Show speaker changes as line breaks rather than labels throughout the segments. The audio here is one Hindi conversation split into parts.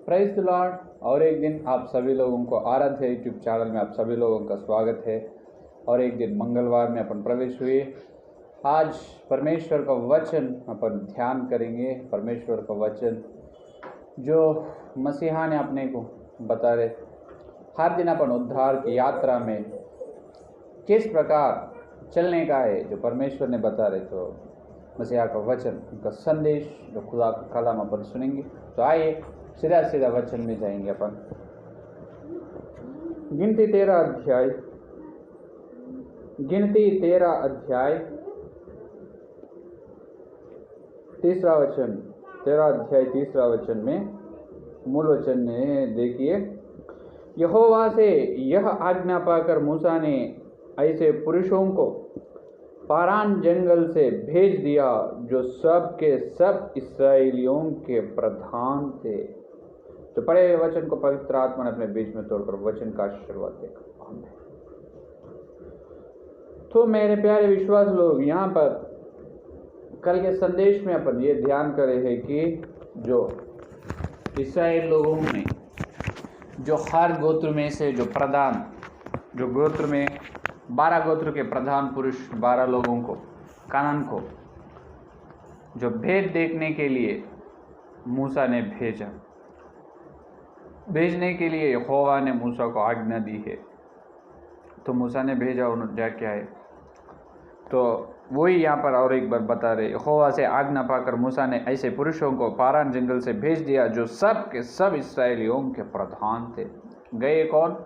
Praise the Lord. और एक दिन आप सभी लोगों को आराध्य यूट्यूब चैनल में आप सभी लोगों का स्वागत है। और एक दिन मंगलवार में अपन प्रवेश हुए। आज परमेश्वर का वचन अपन ध्यान करेंगे। परमेश्वर का वचन जो मसीहा ने अपने को बता रहे, हर दिन अपन उद्धार की यात्रा में किस प्रकार चलने का है जो परमेश्वर ने बता रहे। तो मसीहा का वचन, उनका संदेश जो खुदा का कलाम अपन सुनेंगे। तो आइए सीधा सीधा वचन में जाएंगे अपन। गिनती 13 अध्याय तीसरा वचन, 13 अध्याय तीसरा वचन में मूल वचन में देखिए, यहोवा से यह आज्ञा पाकर मूसा ने ऐसे पुरुषों को पारान जंगल से भेज दिया जो सब के सब इस्राएलियों के प्रधान थे। तो पढ़े हुए वचन को पवित्र आत्मा ने अपने बीच में तोड़कर वचन का आशीर्वाद देगा। आमीन। तो मेरे प्यारे विश्वास लोग, यहाँ पर कल के संदेश में अपन ये ध्यान करे हैं कि जो इस्राएल लोगों में जो हर गोत्र में से जो प्रधान, जो गोत्र में 12 गोत्र के प्रधान पुरुष 12 लोगों को, कानान को जो भेद देखने के लिए मूसा ने भेजा, भेजने के लिए यहोवा ने मूसा को आज्ञा दी है। तो मूसा ने भेजा, उन्होंने जाके आए। तो वही यहाँ पर और एक बार बता रहे, यहोवा से आज्ञा पाकर मूसा ने ऐसे पुरुषों को पारान जंगल से भेज दिया जो सब के सब इस्राएलियों के प्रधान थे। गए कौन?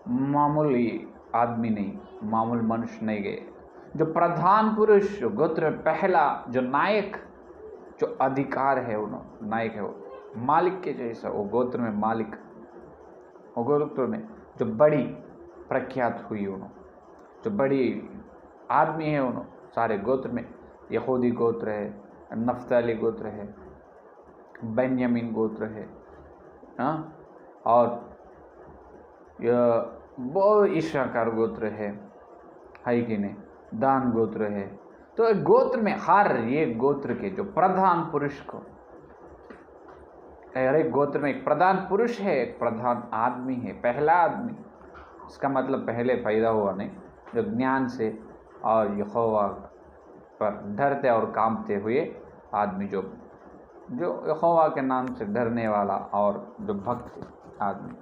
मामूली आदमी नहीं, मामूल मनुष्य नहीं गए। जो प्रधान पुरुष, जो गोत्र में पहला, जो नायक, जो अधिकार है, उन्होंने नायक है, वो मालिक के जैसा, वो गोत्र में मालिक, वो गोत्र में जो बड़ी प्रख्यात हुई, उन्होंने जो बड़ी आदमी है, उन्होंने सारे गोत्र में यहूदी गोत्र है, नफ्ताली गोत्र है, बेन्यामीन गोत्र है, हाँ, और वो इश्राकार गोत्र है कि नहीं, दान गोत्र है। तो एक गोत्र में हर एक गोत्र के जो प्रधान पुरुष को, हर एक गोत्र में एक प्रधान पुरुष है, एक प्रधान आदमी है, पहला आदमी। इसका मतलब पहले पैदा हुआ नहीं, जो ज्ञान से और यहोवा पर डरते और कांपते हुए आदमी, जो यहोवा के नाम से डरने वाला और जो भक्त आदमी,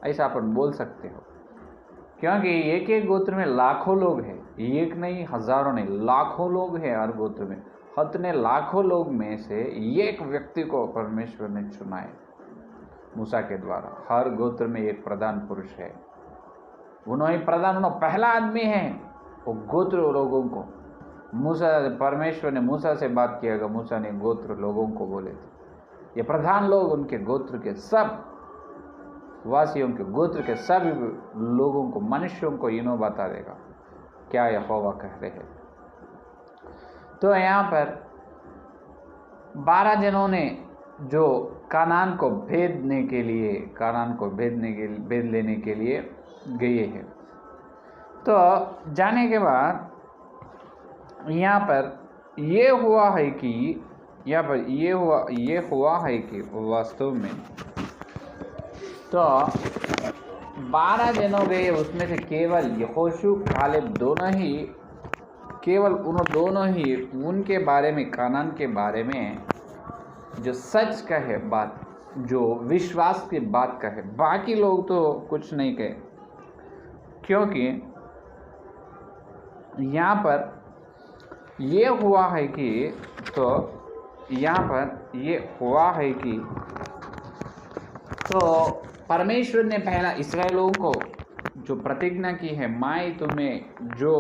ऐसा अपन बोल सकते हो। क्योंकि एक एक गोत्र में लाखों लोग हैं, एक नहीं, हजारों नहीं, लाखों लोग हैं हर गोत्र में। इतने लाखों लोग में से एक व्यक्ति को परमेश्वर ने चुना है मूसा के द्वारा। हर गोत्र में एक प्रधान पुरुष है, उन्होंने प्रधान, उन्होंने पहला आदमी है। वो गोत्र लोगों को मूसा, परमेश्वर ने मूसा से बात किया, मूसा ने गोत्र लोगों को बोले थे, ये प्रधान लोग उनके गोत्र के सब वासियों के, गोत्र के सभी लोगों को, मनुष्यों को इन्हों बता देगा क्या यहोवा कह रहे हैं। तो यहाँ पर 12 जनों ने जो कानान को भेदने के लिए, भेद लेने के लिए गए हैं। तो जाने के बाद यहाँ पर ये हुआ है कि वास्तव में तो 12 जनों गए, उसमें से केवल यहोशू, कालेब दोनों ही उनके बारे में, कानान के बारे में जो सच का है बात, जो विश्वास की बात का है। बाकी लोग तो कुछ नहीं कहे, क्योंकि यहाँ पर ये हुआ है कि, तो परमेश्वर ने पहला इस्राएलियों को जो प्रतिज्ञा की है, मैं तुम्हें जो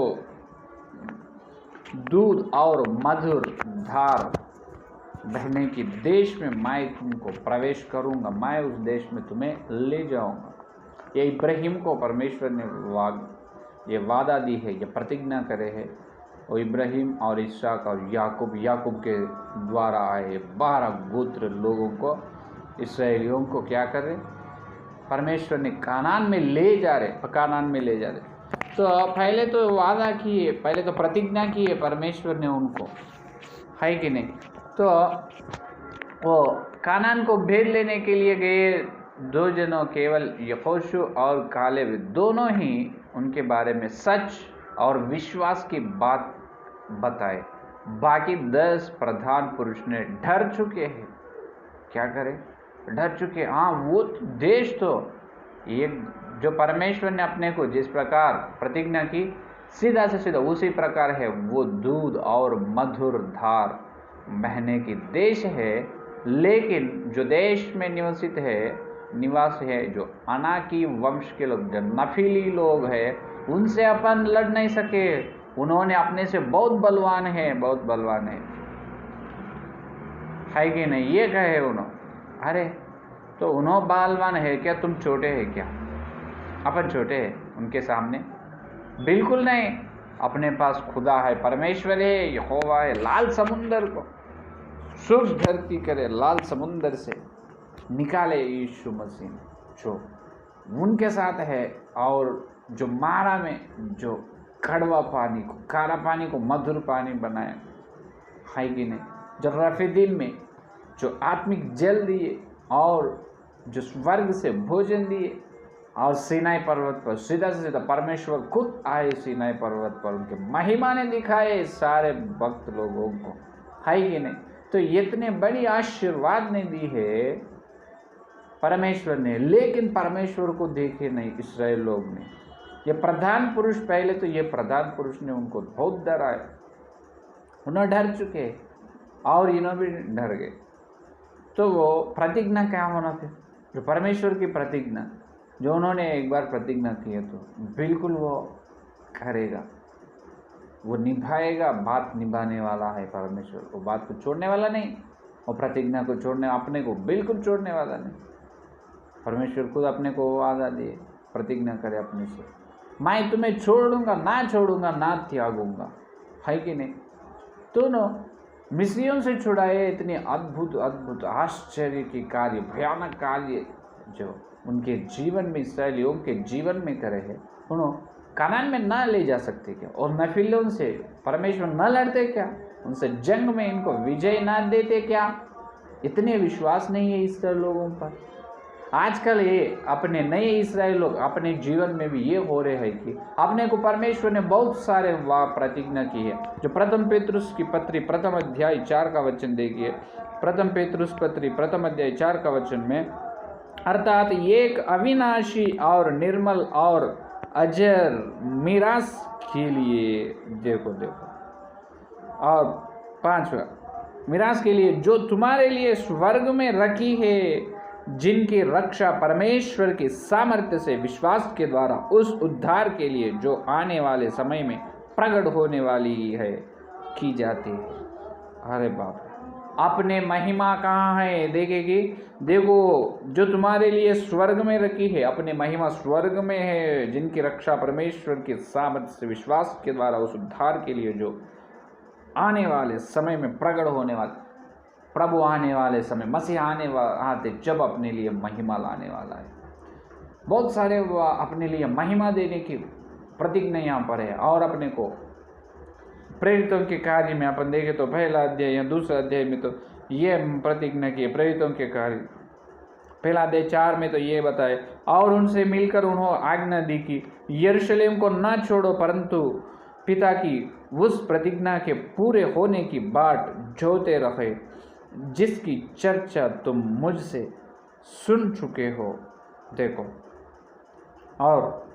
दूध और मधुर धार बहने की देश में मैं तुमको प्रवेश करूंगा, मैं उस देश में तुम्हें ले जाऊंगा। ये इब्राहिम को परमेश्वर ने ये वादा दी है, ये प्रतिज्ञा करे है। और इब्राहिम और इसहाक और याकूब के द्वारा आए 12 गोत्र लोगों को, इस्राएलियों को क्या कर रहे, परमेश्वर ने कानान में ले जा रहे। तो पहले तो वादा किए, पहले तो प्रतिज्ञा की है परमेश्वर ने उनको, है कि नहीं। तो वो कानान को भेद लेने के लिए गए 2 जनों केवल यहोशू और कालेब दोनों ही उनके बारे में सच और विश्वास की बात बताए। बाकी 10 प्रधान पुरुष ने डर चुके हैं। क्या करें? डर चुके। हाँ, वो देश तो ये जो परमेश्वर ने अपने को जिस प्रकार प्रतिज्ञा की, सीधा से सीधा उसी प्रकार है। वो दूध और मधुर धार बहने की देश है, लेकिन जो देश में निवास है जो अनाकी वंश के लोग, जो नफीली लोग हैं, उनसे अपन लड़ नहीं सके। उन्होंने अपने से बहुत बलवान है कि नहीं? ये कहे उन्होंने। अरे तो उन्होंने बलवान है क्या? तुम छोटे हैं क्या? अपन छोटे हैं उनके सामने? बिल्कुल नहीं। अपने पास खुदा है, परमेश्वर है, यहोवा है। लाल समुंदर को शुभ धरती करे, लाल समुंदर से निकाले यीशु मसीह जो उनके साथ है, और जो मारा में जो कड़वा पानी को, खारा पानी को मधुर पानी बनाया है कि नहीं? जो रफीदीम में जो आत्मिक जल दिए और जो स्वर्ग से भोजन दिए, और सीनाई पर्वत पर सीधा से सीधा परमेश्वर खुद आए सीनाई पर्वत पर, उनके महिमा ने दिखाए सारे भक्त लोगों को, है कि नहीं? तो इतने बड़ी आशीर्वाद ने दी है परमेश्वर ने, लेकिन परमेश्वर को देखे नहीं इस्राएल लोग ने। ये प्रधान पुरुष, पहले तो ये प्रधान पुरुष ने उनको बहुत डराया, उन्होंने डर चुके और इन्होंने भी डर गए। तो वो प्रतिज्ञा क्या होना फिर? जो परमेश्वर की प्रतिज्ञा, जो उन्होंने एक बार प्रतिज्ञा की है, तो बिल्कुल वो करेगा, वो निभाएगा। बात निभाने वाला है परमेश्वर, वो बात को छोड़ने वाला नहीं, और प्रतिज्ञा को छोड़ने, अपने को बिल्कुल छोड़ने वाला नहीं। परमेश्वर खुद अपने को वादा दिए, प्रतिज्ञा करे अपने से, मैं तुम्हें छोड़ूंगा, ना त्यागूंगा, है कि नहीं? दोनों मिस्रियों से छुड़ाए, इतने अद्भुत आश्चर्य के कार्य, भयानक कार्य जो उनके जीवन में, इस्राएलियों के जीवन में करे हैं, उन्होंने कानान में ना ले जा सकते क्या? और नफीलों से परमेश्वर न लड़ते क्या? उनसे जंग में इनको विजय ना देते क्या? इतने विश्वास नहीं है इस्राएल लोगों पर। आजकल ये अपने नए इस्राएल लोग अपने जीवन में भी ये हो रहे हैं कि अपने को परमेश्वर ने बहुत सारे प्रतिज्ञा की है। जो प्रथम पेतरुस की पत्री प्रथम अध्याय 4 का वचन देखिए। प्रथम पेतरुस पत्री प्रथम अध्याय 4 का वचन में, अर्थात एक अविनाशी और निर्मल और अजर मीरास के लिए, देखो और 5वां, मीरास के लिए जो तुम्हारे लिए स्वर्ग में रखी है, जिनकी रक्षा परमेश्वर की सामर्थ्य से विश्वास के द्वारा उस उद्धार के लिए जो आने वाले समय में प्रकट होने वाली है की जाती है। अरे बाप, अपने महिमा कहाँ है देखेगी? देखो, जो तुम्हारे लिए स्वर्ग में रखी है, अपने महिमा स्वर्ग में है, जिनकी रक्षा परमेश्वर की सामर्थ्य से विश्वास के द्वारा उस उद्धार के लिए जो आने वाले समय में प्रकट होने वाले, प्रभु आने वाले समय, मसीह आते जब अपने लिए महिमा लाने वाला है। बहुत सारे अपने लिए महिमा देने की प्रतिज्ञा यहाँ पर है। और अपने को प्रेरितों के कार्य में अपन देखें तो पहला अध्याय या दूसरा अध्याय में तो ये प्रतिज्ञा की, प्रेरितों के कार्य पहला अध्याय 4 में तो ये बताए, और उनसे मिलकर उन्होंने आज्ञा दी कि यरूशलेम को न छोड़ो, परंतु पिता की उस प्रतिज्ञा के पूरे होने की बाट जोते रहे, जिसकी चर्चा तुम मुझसे सुन चुके हो। देखो, और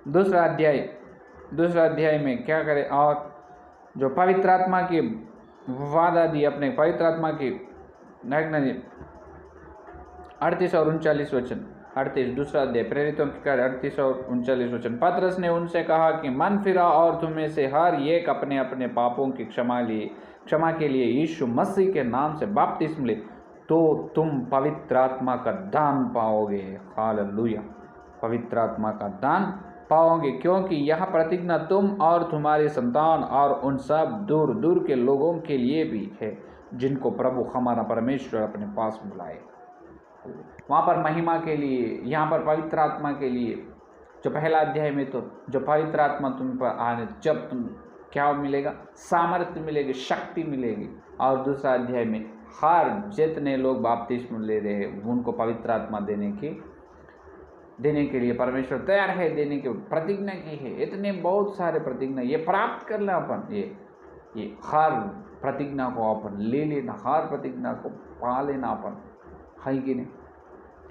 दूसरा अध्याय में क्या करे? और जो पवित्र आत्मा की वादा दी, अपने पवित्र आत्मा की 38 और 39 वचन, 38 दूसरा अध्याय प्रेरितों के कार्य 38 और 39 वचन। पतरस ने उनसे कहा कि मन फिरा और तुम्हें से हर एक अपने अपने पापों की क्षमा के लिए यीशु मसीह के नाम से बपतिस्म ले, तो तुम पवित्र आत्मा का दान पाओगे। हालेलुया, पवित्र आत्मा का दान पाओगे, क्योंकि यह प्रतिज्ञा तुम और तुम्हारे संतान और उन सब दूर दूर के लोगों के लिए भी है, जिनको प्रभु हमारा परमेश्वर अपने पास बुलाए। वहाँ पर महिमा के लिए, यहाँ पर पवित्र आत्मा के लिए। जो पहला अध्याय में तो जो पवित्र आत्मा तुम पर आने, जब तुम क्या मिलेगा? सामर्थ्य मिलेगी, शक्ति मिलेगी। और दूसरा अध्याय में हर जितने लोग बपतिस्मा ले रहे हैं उनको पवित्र आत्मा देने के लिए परमेश्वर तैयार है, देने की प्रतिज्ञा की है। इतने बहुत सारे प्रतिज्ञा ये प्राप्त कर लेना अपन, ये हर प्रतिज्ञा को अपन ले लेना, हर प्रतिज्ञा को पा लेना अपन, है कि नहीं।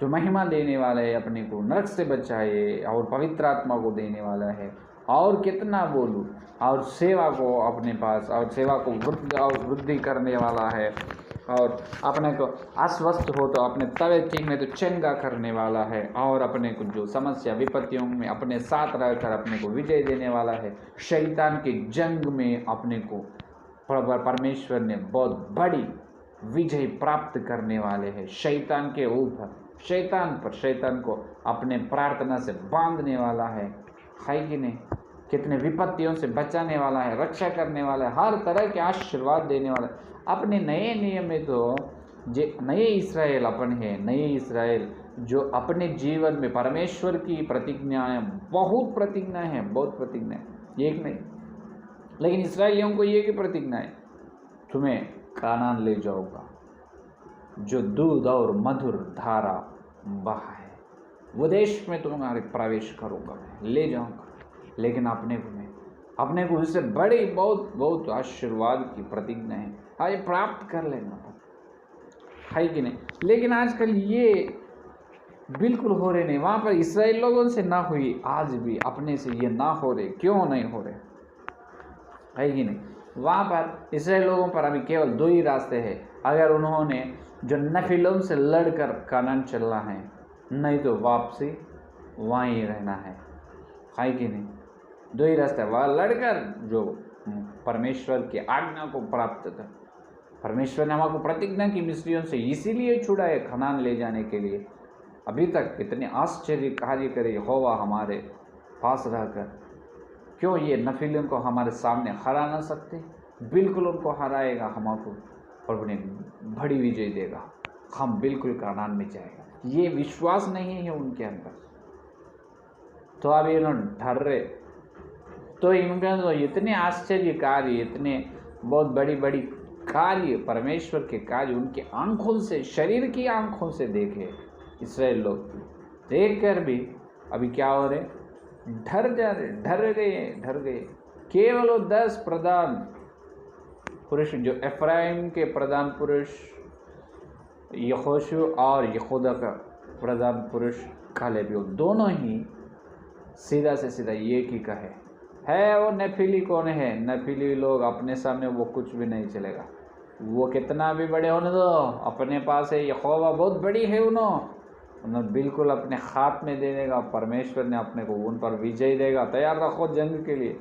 जो महिमा देने वाला है, अपने को नरक से बचाए और पवित्र आत्मा को देने वाला है, और कितना बोलूँ, और सेवा को अपने पास, और सेवा को वृद्धि करने वाला है, और अपने को अस्वस्थ हो तो अपने तवे ठीक में तो चंगा करने वाला है, और अपने को जो समस्या विपत्तियों में अपने साथ रहकर अपने को विजय देने वाला है। शैतान की जंग में अपने को परमेश्वर ने बहुत बड़ी विजय प्राप्त करने वाले हैं। शैतान के ऊपर, शैतान को अपने प्रार्थना से बांधने वाला है कि नहीं। कितने विपत्तियों से बचाने वाला है, रक्षा करने वाला है, हर तरह के आशीर्वाद देने वाला है। अपने नए नियम में तो नए इस्राएल अपन है, नए इस्राएल जो अपने जीवन में परमेश्वर की प्रतिज्ञाएं, बहुत प्रतिज्ञा है, एक नहीं, लेकिन इस्राएलियों को ये की प्रतिज्ञा है, तुम्हें कानान ले जाऊंगा जो दूध और मधुर धारा बहा है, वो देश में तुम्हारे प्रवेश करूँगा, ले जाऊँगा। लेकिन अपने को उससे बड़ी बहुत आशीर्वाद की प्रतिज्ञा है, आज प्राप्त कर लेना, है कि नहीं। लेकिन आजकल ये बिल्कुल हो रहे नहीं। वहाँ पर इस्राएल लोगों से ना हुई, आज भी अपने से ये ना हो रहे। क्यों नहीं हो रहे, है कि नहीं। वहाँ पर इस्राएल लोगों पर अभी केवल दो ही रास्ते हैं। अगर उन्होंने जो नफिलों से लड़कर कानान चलना है, नहीं तो वापसी वहाँ ही रहना है कि नहीं। दो ही रास्ते, वह लड़कर जो परमेश्वर की आज्ञा को प्राप्त कर। परमेश्वर ने हमको प्रतिज्ञा की मिस्रियों से इसीलिए छुड़ाए कनान ले जाने के लिए। अभी तक इतने आश्चर्य कार्य करे यहोवा हमारे पास रहकर, क्यों ये नफिलों को हमारे सामने हरा ना सकते। बिल्कुल उनको हराएगा हमको, और उन्हें बड़ी विजय देगा, हम बिल्कुल कनान में जाएगा। ये विश्वास नहीं है उनके अंदर, तो अब ये लोग डर रहे। तो इनके तो इतने आश्चर्य कार्य, इतने बहुत बड़ी कार्य, परमेश्वर के कार्य उनके आंखों से, शरीर की आंखों से देखे इस्राएल लोग, देख कर भी अभी क्या हो रहे, डर गए। केवल 10 प्रधान पुरुष, जो एफ्राइम के प्रधान पुरुष यहोशू और यहूदा का प्रधान पुरुष कालेब, दोनों ही सीधा से सीधा एक ही कहे है। वो नफीली कौन है, नफीली लोग अपने सामने वो कुछ भी नहीं चलेगा। वो कितना भी बड़े होने दो, अपने पास है यहोवा बहुत बड़ी है, उन्हें बिल्कुल अपने हाथ में दे देगा। परमेश्वर ने अपने को उन पर विजय देगा। तैयार रखो जंग के लिए।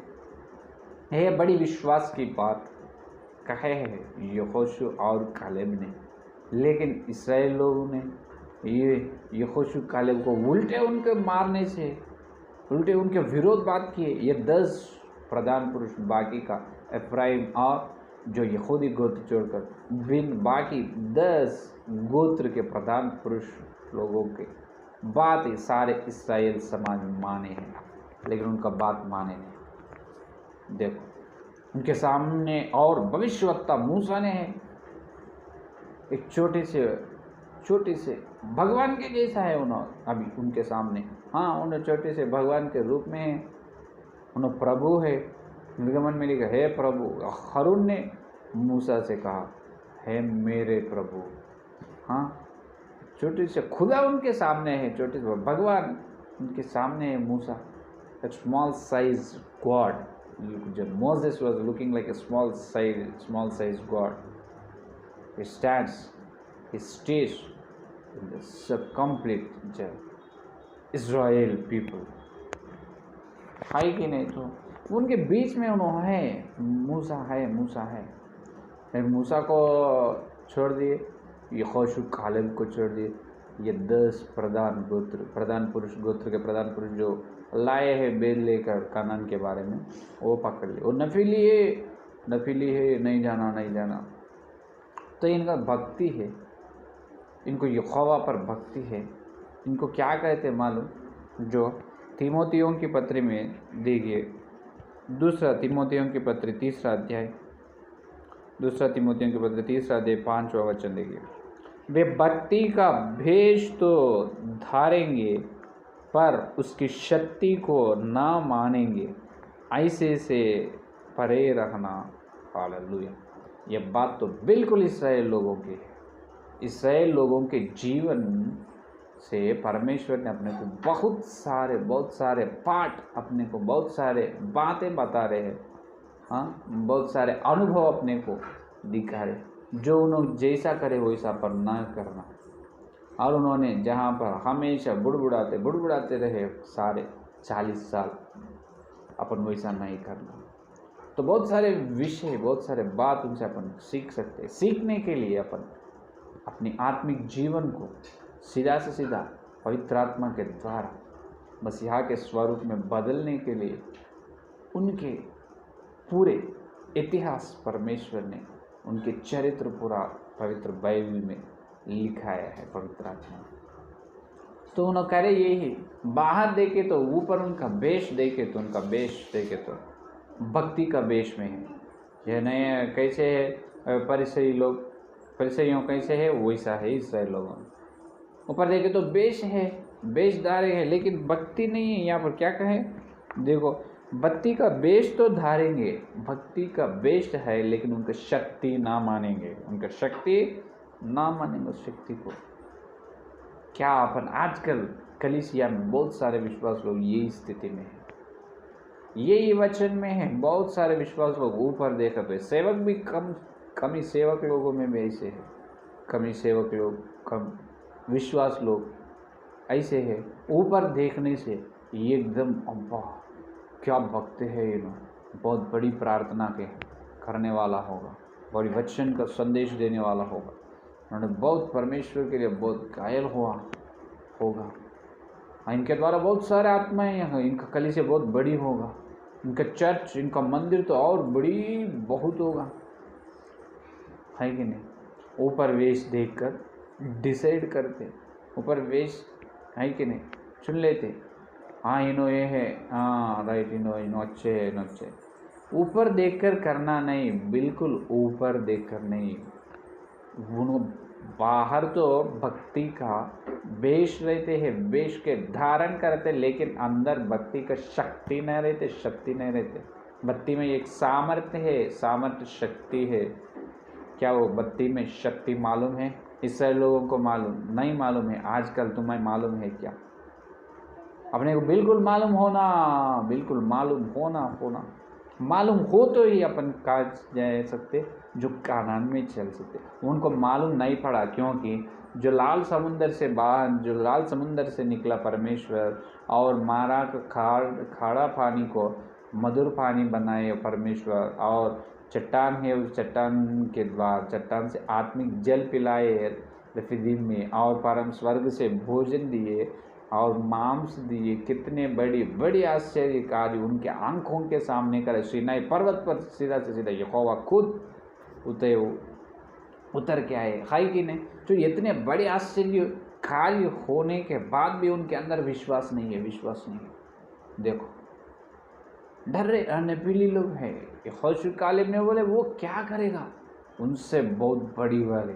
यह बड़ी विश्वास की बात कहे है यहोशू और कालेब ने। लेकिन इस्राएल लोगों ने ये यहोशू कालेब को उल्टे उनके मारने से, उल्टे उनके विरोध बात किए। ये 10 प्रधान पुरुष, बाकी का एफ्राइम और जो यहूदी गोत्र छोड़कर बाकी 10 गोत्र के प्रधान पुरुष लोगों के बात ही सारे इस्राएल समाज माने हैं, लेकिन उनका बात माने नहीं। देखो उनके सामने, और भविष्यवक्ता मूसा ने है, एक छोटे से भगवान के जैसा है उन्होंने अभी उनके सामने। हाँ, उन्हें छोटे से भगवान के रूप में है, उन्हें प्रभु है। निर्गमन में लिखा है प्रभु। हारून ने मूसा से कहा है मेरे प्रभु। हाँ, छोटे से खुदा उनके सामने है, छोटे से भगवान उनके सामने है मूसा। A small size God. Moses was looking like a small size God. He stays in the complete Israel people. है कि नहीं। तो उनके बीच में उन्होंने मूसा है। फिर मूसा को छोड़ दिए, यहोशू कालेब को छोड़ दिए। ये 10 प्रधान पुरुष गोत्र के प्रधान पुरुष जो लाए हैं बेल लेकर कानान के बारे में, वो पकड़ लिए। वो नफीली है, नहीं जाना। तो इनका भक्ति है, इनको यहोवा पर भक्ति है। इनको क्या कहते मालूम, जो तीमोथियों की पत्री में देखिए, 2 तीमोथियों की पत्री 3 अध्याय दूसरा तिमोथियों के पत्र 3 अध्याय 5वां वचन देखिए, वे भक्ति का भेष तो धारेंगे पर उसकी शक्ति को ना मानेंगे, ऐसे से परे रहना। हालेलुया। यह बात तो बिल्कुल इसराइल लोगों की है। इसराइल लोगों के जीवन से परमेश्वर ने अपने को बहुत सारे पाठ, अपने को बहुत सारे बातें बता रहे हैं। हाँ, बहुत सारे अनुभव अपने को दिखा रहे, जो उन्होंने जैसा करे वैसा पर ना करना। और उन्होंने जहाँ पर हमेशा बुड़बुड़ाते रहे सारे 40 साल, अपन वैसा नहीं करना। तो बहुत सारे विषय, बहुत सारे बात उनसे अपन सीख सकते हैं। सीखने के लिए अपन अपनी आत्मिक जीवन को सीधा से सीधा पवित्र आत्मा के द्वारा मसीहा के स्वरूप में बदलने के लिए उनके पूरे इतिहास परमेश्वर ने, उनके चरित्र पूरा पवित्र बाइबल में लिखाया है पवित्र आत्मा। तो उन्होंने करे यही, बाहर देखे तो ऊपर उनका वेश देखे तो उनका वेश देखे तो भक्ति का वेश में है। यह नए कैसे है परिसरी लोग, परिसरियों कैसे है वैसा है इसराइल लोगों। ऊपर देखे तो वेश है, वेशधारे है, लेकिन भक्ति नहीं है। यहाँ पर क्या कहे देखो, भक्ति का वेश तो धारेंगे, भक्ति का वेश है, लेकिन उनका शक्ति ना मानेंगे, उनका शक्ति ना मानेंगे उस शक्ति को। क्या अपन आजकल कलीसिया में बहुत सारे विश्वास लोग यही स्थिति में है, यही वचन में है। बहुत सारे विश्वास लोग ऊपर देखा तो सेवक भी कमी सेवक लोगों में भी ऐसे है, कमी सेवक लोग, कम विश्वास लोग ऐसे है। ऊपर देखने से एकदम अब्बा क्या भक्त है, इन्होंने बहुत बड़ी प्रार्थना के करने वाला होगा, बड़ी वचन का संदेश देने वाला होगा, उन्होंने बहुत परमेश्वर के लिए बहुत घायल होगा, इनके द्वारा बहुत सारे आत्माएं यहाँ, इनका कलीसिया बहुत बड़ी होगा, इनका चर्च, इनका मंदिर तो और बड़ी बहुत होगा, है कि नहीं। ऊपर वेश देखकर डिसाइड करते, ऊपर वेश है कि नहीं चुन लेते, हाँ इनो ये है, हाँ राइट, इनो अच्छे है, इनो अच्छे। ऊपर देखकर करना नहीं, बिल्कुल ऊपर देखकर नहीं। वो बाहर तो भक्ति का वेश रहते हैं, वेश के धारण करते, लेकिन अंदर भक्ति का शक्ति नहीं रहते। भक्ति में एक सामर्थ्य है, सामर्थ्य शक्ति है। क्या वो भक्ति में शक्ति मालूम है? इससे लोगों को नहीं मालूम है। आजकल तुम्हें मालूम है क्या? अपने को बिल्कुल मालूम होना, बिल्कुल मालूम होना मालूम हो तो ही अपन काज जा सकते, जो कानून में चल सकते। उनको मालूम नहीं पड़ा, क्योंकि जो लाल समुंदर से निकला परमेश्वर और मारा खारा पानी को मधुर पानी बनाए परमेश्वर, और चट्टान है, उस चट्टान के द्वारा चट्टान से आत्मिक जल पिलाए रफीदीम में, और परम स्वर्ग से भोजन दिए और मांस दिए। कितने बड़ी आश्चर्य कार्य उनके आंखों के सामने करे। सीनाई पर्वत पर सीधा से सीधा यहोवा खुद उतर के आए, है कि नहीं। तो इतने बड़े आश्चर्य कार्य होने के बाद भी उनके अंदर विश्वास नहीं है। देखो डर रहे नपीली लोग हैं। यहोशू कालेब ने बोले वो क्या करेगा, उनसे बहुत बड़ी वाले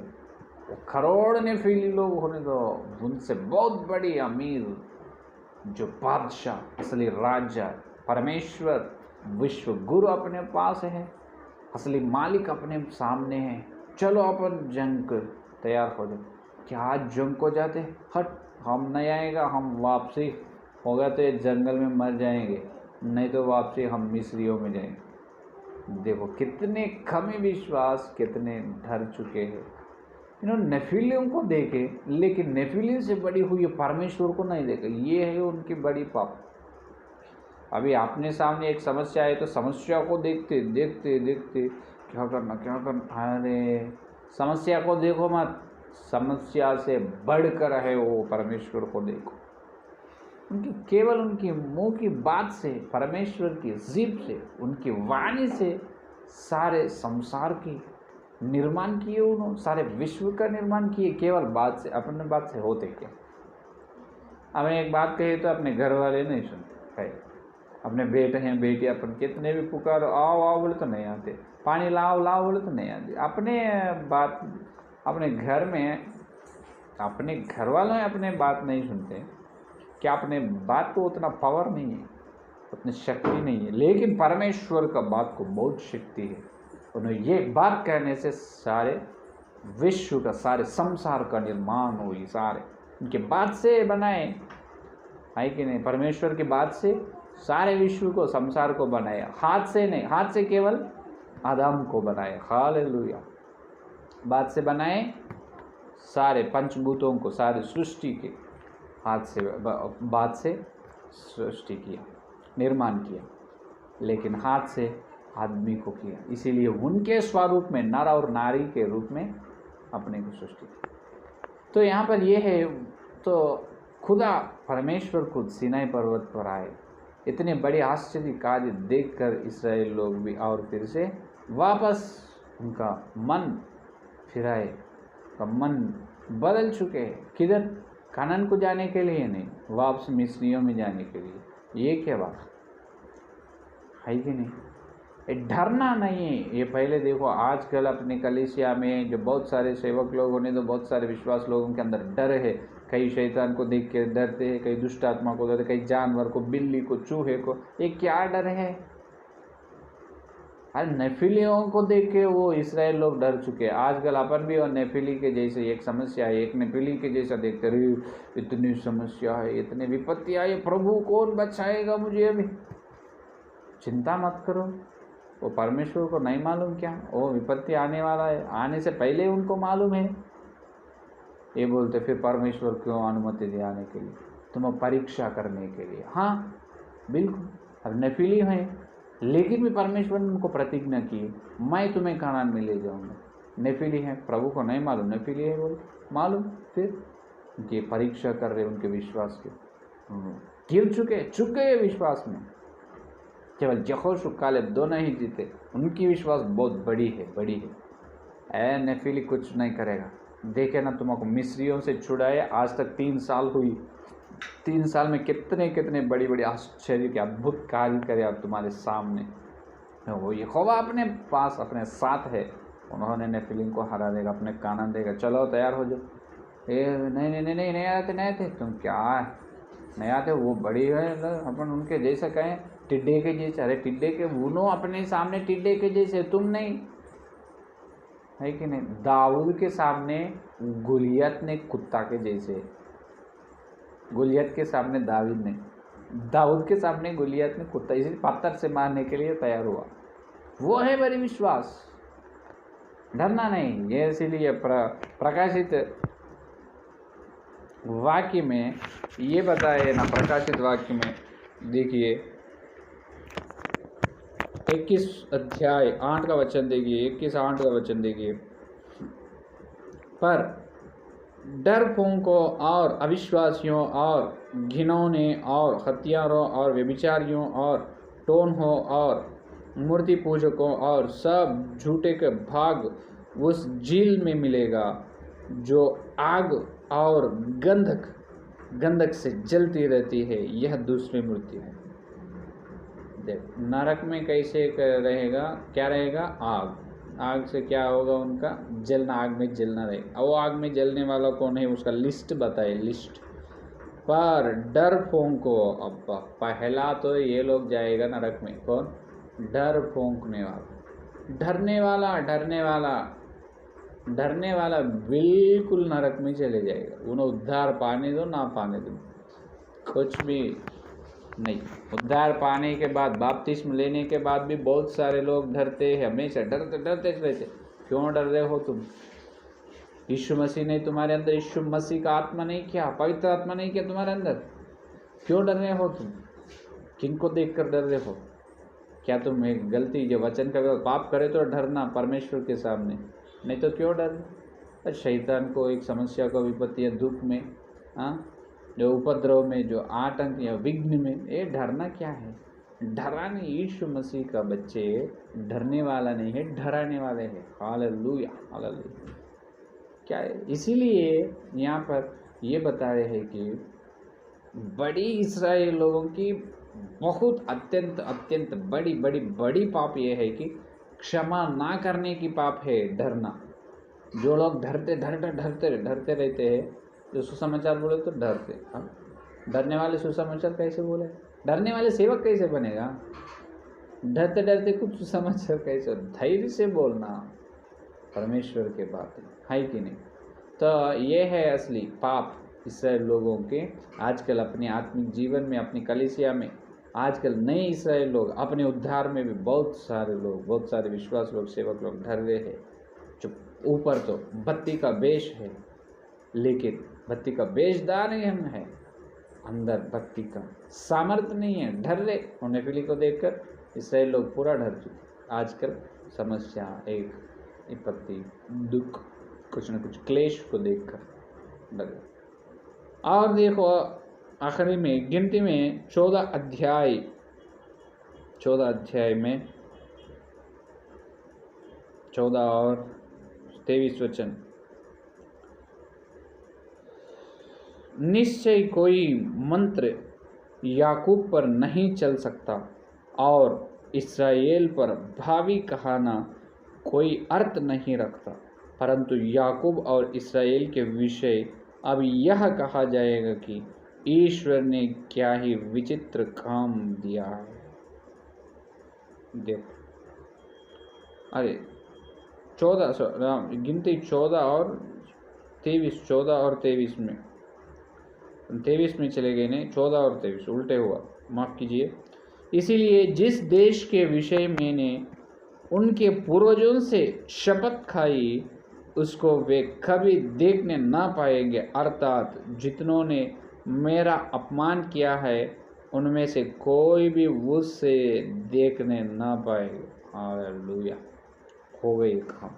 करोड़ नपीली लोग होने दो, उनसे बहुत बड़ी अमीर जो बादशाह असली राजा परमेश्वर विश्व गुरु अपने पास है, असली मालिक अपने सामने है। चलो अपन जंग कर तैयार हो जाए। क्या आज जंग को जाते, हट हम नहीं आएगा, हम वापसी होगा तो ये जंगल में मर जाएंगे, नहीं तो वापसी हम मिस्रियों में जाएंगे। देखो कितने कमी विश्वास, कितने डर चुके हैं। इन्होंने नेफिलियों को देखे, लेकिन नेफिलियों से बड़ी हुई परमेश्वर को नहीं देखे। ये है उनकी बड़ी पाप। अभी आपने सामने एक समस्या है तो समस्या को देखते क्या करना। अरे समस्या को देखो मत, समस्या से बढ़कर है वो परमेश्वर को देखो। केवल उनकी मुंह की बात से, परमेश्वर की जीभ से, उनकी वाणी से सारे संसार की निर्माण किए उन्होंने, सारे विश्व का निर्माण किए केवल बात से। अपने बात से होते क्या? हमें एक बात कही तो अपने घर वाले नहीं सुनते, अपने बेटे हैं बेटी अपन कितने भी पुकारो आओ आओ बोले तो नहीं आते, पानी लाओ लाओ बोले तो नहीं आते। अपने बात अपने घर में अपने घर वालों में अपने बात नहीं सुनते, क्या अपने बात को उतना पावर नहीं है, उतनी शक्ति नहीं है, लेकिन परमेश्वर का बात को बहुत शक्ति है। उन्होंने ये बात कहने से सारे विश्व का सारे संसार का निर्माण हुई, सारे उनके बात से बनाए है कि नहीं। परमेश्वर की बात से सारे विश्व को संसार को बनाया, हाथ से नहीं, हाथ से केवल आदम को बनाया। हालेलुया। बात से बनाए सारे पंचभूतों को, सारे सृष्टि के हाथ से बात से सृष्टि किया, निर्माण किया, लेकिन हाथ से आदमी को किया, इसीलिए उनके स्वरूप में नर और नारी के रूप में अपने को सृष्टि की। तो यहाँ पर ये है, तो खुदा परमेश्वर खुद सीनाई पर्वत पर आए, इतने बड़े आश्चर्य कार्य देखकर इस्राएल लोग भी और फिर से वापस उनका मन फिराए, का मन बदल चुके हैं। किधर? कनान को जाने के लिए नहीं, वापस मिस्रियों में जाने के लिए। ये क्या बात है कि नहीं? ये डरना नहीं है। ये पहले देखो, आजकल अपने कलीसिया में जो बहुत सारे सेवक लोग होने, तो बहुत सारे विश्वास लोगों के अंदर डर है। कई शैतान को देख के डरते हैं, कई दुष्ट आत्मा को डरते, कई जानवर को, बिल्ली को, चूहे को। ये क्या डर है? अरे नेफिलियों को देख के वो इस्राएल लोग डर चुके हैं। आजकल अपन भी और नेफिली के जैसे एक समस्या है, एक नेफिली के जैसा देखते रहे, इतनी समस्या है, इतनी विपत्ति आई, प्रभु कौन बचाएगा मुझे? अभी चिंता मत करो, वो परमेश्वर को नहीं मालूम क्या वो विपत्ति आने वाला है? आने से पहले उनको मालूम है। ये बोलते फिर परमेश्वर क्यों अनुमति दे आने के लिए? तुम परीक्षा करने के लिए। हाँ बिल्कुल, अब नेफिली हैं, लेकिन भी परमेश्वर ने उनको प्रतिज्ञा की, मैं तुम्हें कनान में ले जाऊंगा। नेफिली है, प्रभु को नहीं मालूम नेफिली है बोल मालूम, फिर उनकी परीक्षा कर रहे, उनके विश्वास के गिर चुके विश्वास में। केवल यहोशू कालेब दोनों ही जीते, उनकी विश्वास बहुत बड़ी है। ऐ नेफिली कुछ नहीं करेगा। देखे ना, तुमको मिस्रियों से छुड़ाए, आज तक 3 साल हुई, 3 साल में कितने बड़ी आश्चर्य के अद्भुत कार्य करे आप तुम्हारे सामने। वो यहोवा अपने पास अपने साथ है, उन्होंने नेफिलिम को हरा देगा, अपने कानन देगा। चलो तैयार हो जाओ। नहीं आते तुम क्या नहीं आते? वो बड़ी है, अपन उनके जैसे कहें टिड्डे के जैसे। अरे टिड्डे के उनो अपने सामने टिड्डे के जैसे, तुम नहीं है कि नहीं? दाऊद के सामने गुलियत ने कुत्ता के जैसे, गुलियत के सामने दाऊद के सामने गुलियत ने कुत्ता, इसी पत्थर से मारने के लिए तैयार हुआ। वो है बड़ी विश्वास, डरना नहीं। ये इसीलिए प्रकाशित वाक्य में ये बताया ना, प्रकाशित वाक्य में देखिए 21 अध्याय 8 का वचन देखिए, 21:8 का वचन देखिए। पर डरपोकों और अविश्वासियों और घिनौने और हत्यारों और व्यभिचारियों और टोनहों और मूर्ति पूजकों और सब झूठे के भाग उस झील में मिलेगा जो आग और गंधक से जलती रहती है। यह दूसरी मूर्ति है। देख, नरक में कैसे रहेगा, क्या रहेगा? आग से क्या होगा? उनका जलना, आग में जलना रहेगा। वो आग में जलने वाला कौन है, उसका लिस्ट बताए, लिस्ट। पर डरपोक, अब पहला तो ये लोग जाएगा नरक में, कौन? डर फूंकने वाला, डरने वाला बिल्कुल नरक में चले जाएगा। उन्हें उद्धार पाने दो ना पाने दो, कुछ भी नहीं। उद्धार पाने के बाद, बपतिस्म लेने के बाद भी बहुत सारे लोग डरते हैं, हमेशा डरते रहते। क्यों डर रहे हो तुम? यीशु मसीह ने तुम्हारे अंदर, यीशु मसीह का आत्मा नहीं किया, पवित्र आत्मा नहीं किया तुम्हारे अंदर, क्यों डर रहे हो तुम? किनको देख कर डर रहे हो? क्या तुम एक गलती जो वचन का पाप करे तो डरना परमेश्वर के सामने, नहीं तो क्यों डर? शैतान को एक समस्या को, विपत्ति या दुख में, जो उपद्रव में, जो आतंक या विघ्न में, ये डरना क्या है? डराने, यीशु मसीह का बच्चे डरने वाला नहीं है, डराने वाले हैं। Hallelujah, hallelujah. क्या है? इसीलिए यहाँ पर ये बता रहे हैं कि बड़ी इस्राएल लोगों की बहुत अत्यंत अत्यंत बड़ी बड़ी बड़ी पाप ये है कि क्षमा ना करने की पाप है डरना। जो लोग डरते डरते डरते डरते रहते हैं, जो सुसमाचार बोले तो डरते, डरने वाले सुसमाचार कैसे बोले? डरने वाले सेवक कैसे बनेगा? डरते डरते कुछ सुसमाचार कैसे? धैर्य से बोलना परमेश्वर के बात है कि नहीं? तो ये है असली पाप इस्राएल लोगों के आजकल अपने आत्मिक जीवन में, अपनी कलीसिया में। आजकल नए इस्राएल लोग अपने उद्धार में भी बहुत सारे लोग, बहुत सारे विश्वास लोग, सेवक लोग डर रहे हैं। जो ऊपर तो बत्ती का बेश है, लेकिन बत्ती का बेशदार ही हम है, अंदर बत्ती का सामर्थ्य नहीं है। डर रहे होने फिली को देखकर इस्राएल लोग पूरा डर चुके। आजकल समस्या, एक विपत्ति, दुख, कुछ न कुछ क्लेश को देखकर डर। और देखो आखिरी में गिनती में 14 अध्याय में 14 और 23 वचन, निश्चय कोई मंत्र याकूब पर नहीं चल सकता और इस्राएल पर भावी कहना कोई अर्थ नहीं रखता, परंतु याकूब और इस्राएल के विषय अब यह कहा जाएगा कि ईश्वर ने क्या ही विचित्र काम दिया है। देखो, अरे 14 गिनती 14 और 23 में 23 में चले गए, नहीं 14 और 23 उल्टे हुआ, माफ़ कीजिए। इसीलिए जिस देश के विषय मैंने उनके पूर्वजों से शपथ खाई उसको वे कभी देखने ना पाएंगे, अर्थात जितनों ने मेरा अपमान किया है उनमें से कोई भी उससे देखने ना पाएगा। हालेलुया, हो गई काम।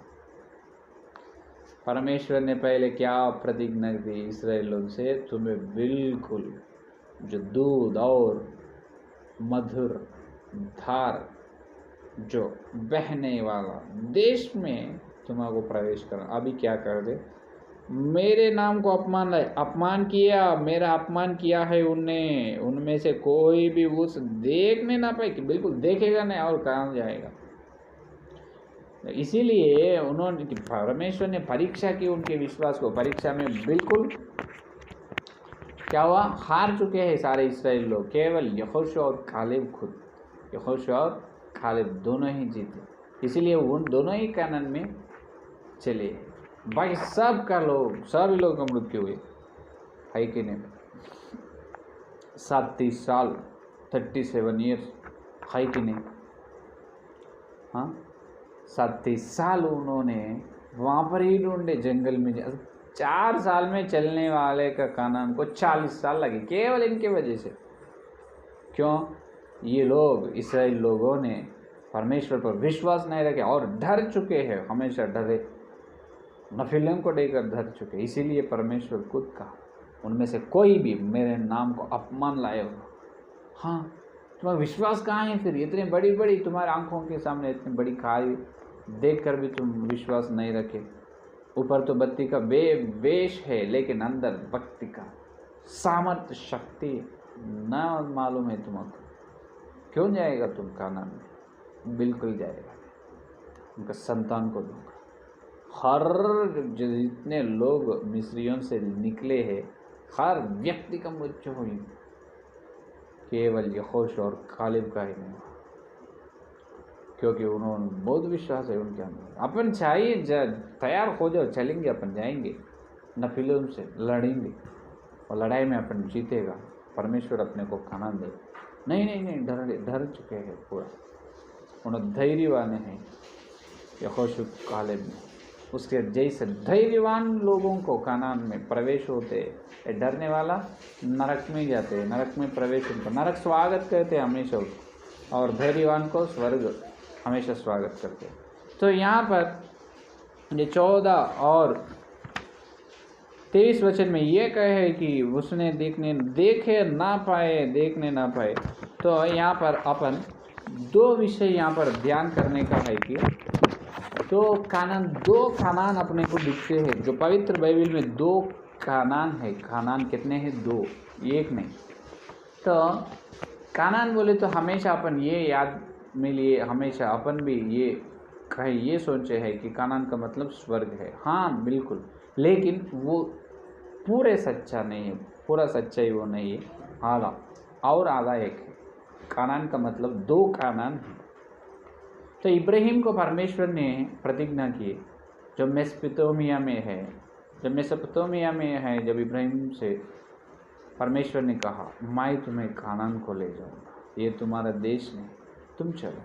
परमेश्वर ने पहले क्या प्रतिज्ञा दी इस्राएलियों से? तुम्हें बिल्कुल जो दूध और मधुर धार जो बहने वाला देश में तुम्हारे प्रवेश करना। अभी क्या कर दे? मेरे नाम को अपमान किया, मेरा अपमान किया है उनने, उनमें से कोई भी उस देखने ना पाए, कि बिल्कुल देखेगा नहीं और कहाँ जाएगा। इसीलिए उन्होंने, परमेश्वर ने परीक्षा की उनके विश्वास को। परीक्षा में बिल्कुल क्या हुआ? हार चुके हैं सारे इस्राएल लोग। केवल यहोशू और कालेब, खुद यहोशू और कालेब दोनों ही जीते। इसीलिए उन दोनों ही कानान में चले। बाकी सभी लोग का मृत्यु हुई है कि नहीं? 37 साल 37 ईयर्स है कि नहीं? हाँ, 37 साल उन्होंने वहाँ पर ही ढूंढे जंगल में। 4 साल में चलने वाले का कानान को 40 साल लगे, केवल इनके वजह से। क्यों? ये लोग, इस्राएल लोगों ने परमेश्वर पर विश्वास नहीं रखे और डर चुके हैं, हमेशा डरे, नफिलियों को देकर डर चुके। इसीलिए परमेश्वर खुद कहा, उनमें से कोई भी मेरे नाम को अपमान लाए हो। हाँ, तुम्हारा विश्वास कहाँ है फिर? इतनी बड़ी बड़ी तुम्हारे आंखों के सामने इतनी बड़ी खाई देख कर भी तुम विश्वास नहीं रखे। ऊपर तो बत्ती का बेश है, लेकिन अंदर भक्ति का सामर्थ्य, शक्ति ना मालूम है तुमको। क्यों जाएगा तुम कानान में? बिल्कुल जाएगा, उनका संतान को दूंगा। हर जितने लोग मिस्रियों से निकले हैं, हर व्यक्ति का मृत्यु हुई, केवल यहोशू और कालेब का ही नहीं, क्योंकि उन्होंने बहुत विश्वास है उनके अंदर। अपन चाहिए तैयार हो जाओ, चलेंगे, अपन जाएंगे नफिलों से लड़ेंगे और लड़ाई में अपन जीतेगा, परमेश्वर अपने को कानान दे। नहीं, डर चुके हैं पूरा। उन्होंने धैर्यवान हैं यहोशू कालेब में। उसके जैसे धैर्यवान लोगों को कानान में प्रवेश होते, डरने वाला नरक में जाते हैं, नरक में प्रवेश उनको, नरक स्वागत करते हैं हमेशा उसको, और धैर्यवान को स्वर्ग हमेशा स्वागत करते हैं। तो यहाँ पर ये 14 और 23 वचन में ये कहे कि उसने देखने ना पाए। तो यहाँ पर अपन 2 विषय यहाँ पर ध्यान करने का है कि दो कानान अपने को दिखते हैं। जो पवित्र बाइबल में 2 कानान है। कानान कितने हैं? 2, एक नहीं। तो कानान बोले तो हमेशा अपन ये याद में लिए, हमेशा अपन भी ये सोचे है कि कानान का मतलब स्वर्ग है। हाँ बिल्कुल, लेकिन वो पूरे सच्चा नहीं है, पूरा सच्चाई वो नहीं है, आधा और आधा एक है। कानान का मतलब 2 कानान है। तो इब्राहिम को परमेश्वर ने प्रतिज्ञा की, जो मेसोपोटामिया में है, जब इब्राहिम से परमेश्वर ने कहा मैं तुम्हें कानान को ले जाऊंगा, ये तुम्हारा देश नहीं, तुम चलो।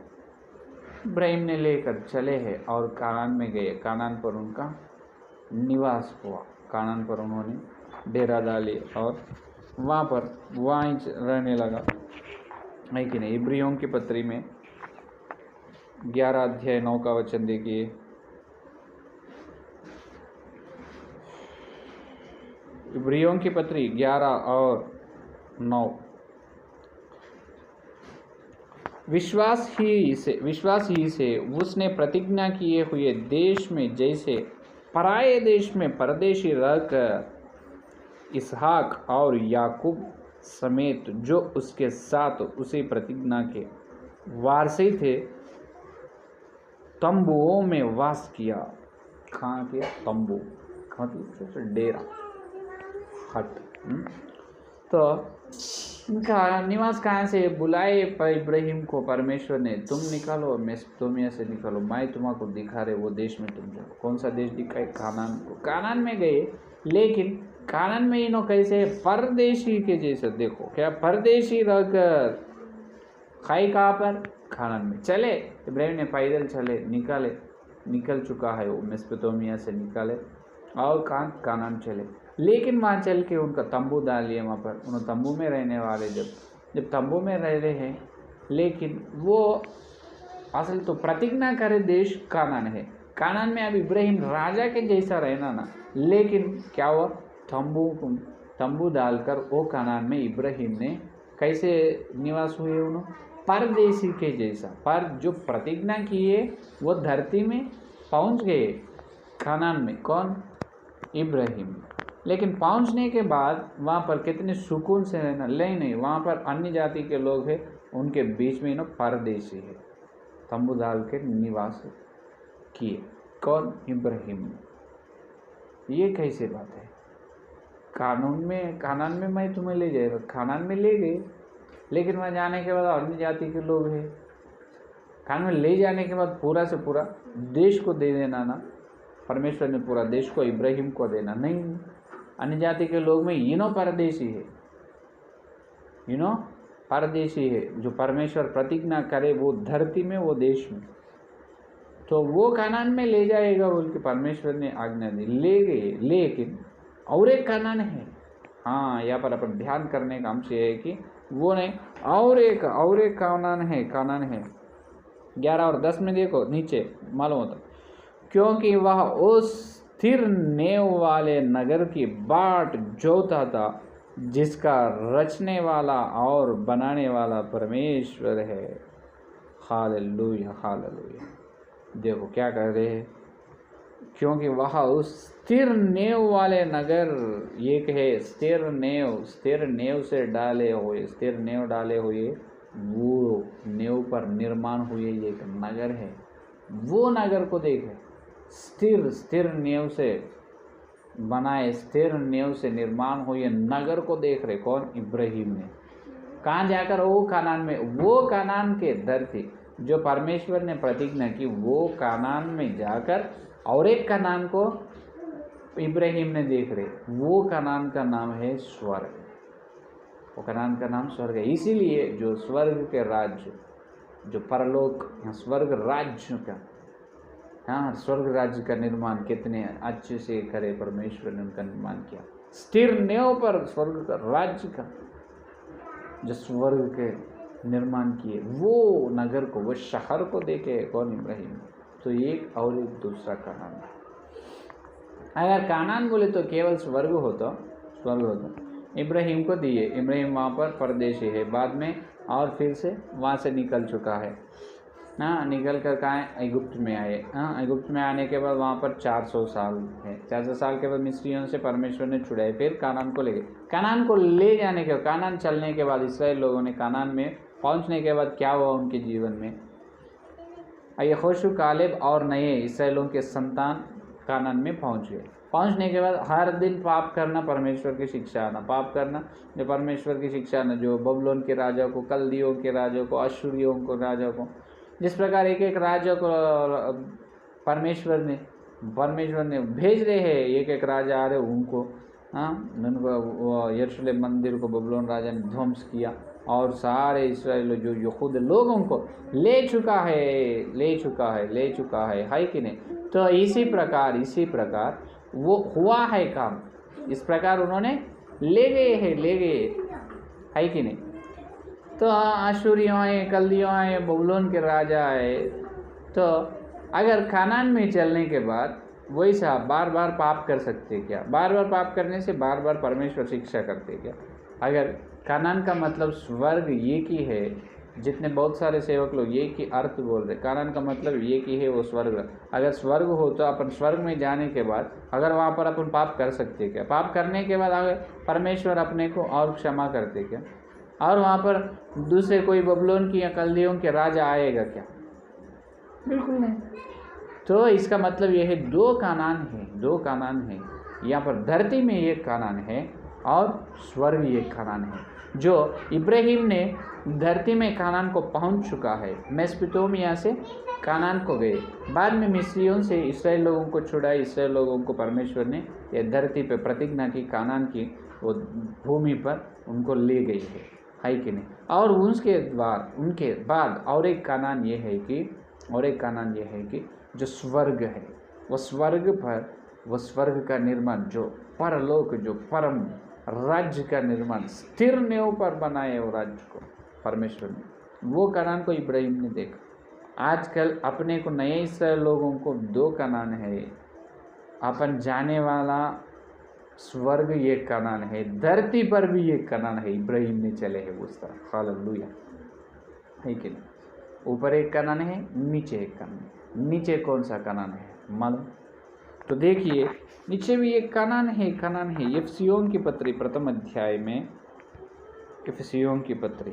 इब्राहिम ने लेकर चले हैं और कानान में गए। कानान पर उनका निवास हुआ, कानान पर उन्होंने डेरा डाले और वहाँ रहने लगा, है कि नहीं। इब्रियों की पत्री में 11 अध्याय 9 का वचन देखिए। इब्रियों की पत्री 11 और 9। विश्वास ही से उसने प्रतिज्ञा किए हुए देश में, जैसे पराये देश में परदेशी रहकर इसहाक और याकूब समेत जो उसके साथ उसी प्रतिज्ञा के वारसी थे, तंबुओं में वास किया। कहाँ के तंबू मतलब डेरा, हट। तो इनका निवास कहाँ से? बुलाए इब्राहिम को परमेश्वर ने, तुम निकालो मेसोपोटामिया से निकालो, मैं तुम्हारे दिखा रहे वो देश में तुम जाओ। कौन सा देश दिखाए? कानान को। कानान में गए, लेकिन कानान में इन्हों कैसे परदेशी के जैसे, देखो क्या परदेशी रहकर खाई कहाँ पर? कानान में। चले इब्राहिम ने पैदल चले, निकल चुका है वो, मेसोपोटामिया से निकाले और कानान चले। लेकिन वहाँ चल के उनका तंबू डाल लिए, वहाँ पर उन्होंने तंबू में रहने वाले, जब तंबू में रह रहे हैं, लेकिन वो असल तो प्रतिज्ञा करे देश कानान है। कानान में अब इब्राहिम राजा के जैसा रहना ना, लेकिन क्या हुआ? तंबू डालकर वो कानान में इब्राहिम ने कैसे निवास हुए? उन्होंने परदेशी के जैसा, पर जो प्रतिज्ञा किए वो धरती में पहुंच गए, कानान में। कौन? इब्राहिम। लेकिन पहुंचने के बाद वहाँ पर कितने सुकून से रहना, नहीं, वहाँ पर अन्य जाति के लोग हैं, उनके बीच में परदेशी है, तंबू डाल के निवास किए। कौन? इब्राहिम। ये कैसे बात है? कानान में मैं तुम्हें ले जाएगा, कानान में ले गए, लेकिन वहाँ जाने के बाद अन्य जाति के लोग हैं। कानान में ले जाने के बाद पूरा से पूरा देश को दे देना ना, परमेश्वर ने पूरा देश को इब्राहिम को देना नहीं। अन्य जाति के लोग में इनो परदेशी है, जो परमेश्वर प्रतिज्ञा करे वो धरती में, वो देश में, तो वो कानान में ले जाएगा बोल के परमेश्वर ने आज्ञा दी, ले गए। लेकिन और एक कानान है। हाँ, यहाँ पर अपन ध्यान करने का अंश है कि वो नहीं, और एक कानान है। 11 और 10 में देखो नीचे मालूम होता, क्योंकि वह उस स्थिर नेव वाले नगर की बाट जोता था, जिसका रचने वाला और बनाने वाला परमेश्वर है। Hallelujah, hallelujah. देखो क्या कर रहे हैं, क्योंकि वह उस स्थिर नेव वाले नगर, एक है स्थिर नेव से डाले हुए वो नेव पर निर्माण हुए एक नगर है। वो नगर को देखे, स्थिर नेव से बनाए, स्थिर नेव से निर्माण हुए नगर को देख रहे। कौन? इब्राहिम ने। कहाँ जाकर? वो कानान में, वो कानान के धरती जो परमेश्वर ने प्रतिज्ञा की, वो कानान में जाकर और एक कानान को इब्राहिम ने देख रहे। वो कानान का नाम है स्वर्ग। वो कानान का नाम स्वर्ग है। इसीलिए जो स्वर्ग के राज्य, जो परलोक, स्वर्ग राज्य का, हाँ, स्वर्ग राज्य का निर्माण कितने अच्छे से करे परमेश्वर ने उनका निर्माण किया। स्थिर नेव पर स्वर्ग का राज्य का जो स्वर्ग के निर्माण किए, वो नगर को, वो शहर को देखे। कौन? इब्राहिम। तो एक और एक दूसरा कानान। अगर कानान बोले तो केवल स्वर्ग होता, इब्राहिम को दिए। इब्राहिम वहाँ पर परदेशी है, बाद में और फिर से वहाँ से निकल चुका है। हाँ, निकल कर कहाँ इजिप्ट में आए। हाँ, इजिप्ट में आने के बाद वहाँ पर 400 साल है। 400 साल के बाद मिस्रियों से परमेश्वर ने छुड़ाए, फिर कानान को ले गए। कानान को ले जाने के, कानान चलने के बाद इसराइल लोगों ने कानान में पहुँचने के बाद क्या हुआ उनके जीवन में, यहोशू, कालेब और नए इसराइलों के संतान कानान में पहुँच गए। पहुँचने के बाद हर दिन पाप करना, परमेश्वर की शिक्षा आना, पाप करना, जो परमेश्वर की शिक्षा आना, जो बबुलोन के राजा को, कल्दियों के राजा को, अश्शूरियों को राजा को, जिस प्रकार एक एक राजा को परमेश्वर ने भेज रहे हैं, एक एक राजा आ रहे उनको, हाँ, उनको यरूशलेम मंदिर को बबुलोन राजा ने ध्वंस किया और सारे इसराइल जो यहूद लोगों को ले चुका है कि नहीं। तो इसी प्रकार वो हुआ है काम, इस प्रकार उन्होंने ले गए है कि नहीं। तो अश्शूरियों आए, कल्दियों आए, बबुलोन के राजा आए। तो अगर कानान में चलने के बाद वही साहब बार बार पाप कर सकते क्या? बार बार पाप करने से बार बार परमेश्वर शिक्षा करते क्या? अगर कानान का मतलब स्वर्ग एक ही है, जितने बहुत सारे सेवक लोग एक ही अर्थ बोल रहे, कानान का मतलब एक ही है, वो स्वर्ग। अगर स्वर्ग हो तो अपन स्वर्ग में जाने के बाद अगर वहाँ पर अपन पाप कर सकते क्या? पाप करने के बाद अगर परमेश्वर अपने को और क्षमा करते क्या? और वहाँ पर दूसरे कोई बबुलोन की या कल्दियों के राजा आएगा क्या? बिल्कुल नहीं। तो इसका मतलब यह है दो कानान है। यहाँ पर धरती में एक कानान है और स्वर्ग एक कानान है। जो इब्राहिम ने धरती में कानान को पहुँच चुका है, मेसोपोटामिया से कानान को गए, बाद में मिस्रियों से इसराइल लोगों को छुड़ाए। इसराइल लोगों को परमेश्वर ने यह धरती पे प्रतिज्ञा की, कानान की वो भूमि पर उनको ले गई है कि नहीं। और उनके बाद और एक कानान ये है कि जो स्वर्ग है, वो स्वर्ग का निर्माण, जो परलोक, जो परम राज्य का निर्माण स्थिर नींव पर बनाए वो राज्य को परमेश्वर ने, वो कानान को इब्राहिम ने देखा। आजकल अपने को नए इसराइल लोगों को दो कानान है। अपन जाने वाला स्वर्ग ये कानान है, धरती पर भी ये कानान है, इब्राहिम ने चले हैं उस तरफ। हालेलुया, है कि नहीं। ऊपर एक कानान है, नीचे एक कानान है। नीचे कौन सा कानान है मालूम? तो देखिए, नीचे भी एक कानान है। इफिसियों की पत्री प्रथम अध्याय में, इफिसियों की पत्री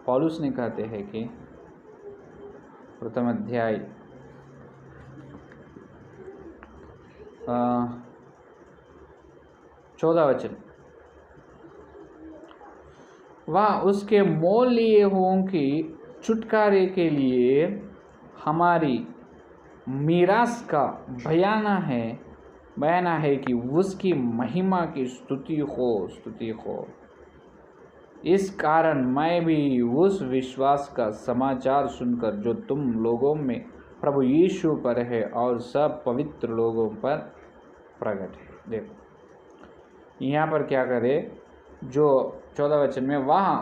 पौलुस ने कहते हैं कि प्रथम अध्याय 14 वचन, वह उसके मोल लिए हुओं की छुटकारे के लिए हमारी मीरास का बयाना है कि उसकी महिमा की स्तुति हो। इस कारण मैं भी उस विश्वास का समाचार सुनकर जो तुम लोगों में प्रभु यीशु पर है और सब पवित्र लोगों पर प्रकट है। देखो यहाँ पर क्या करे, जो 14 वचन में, वह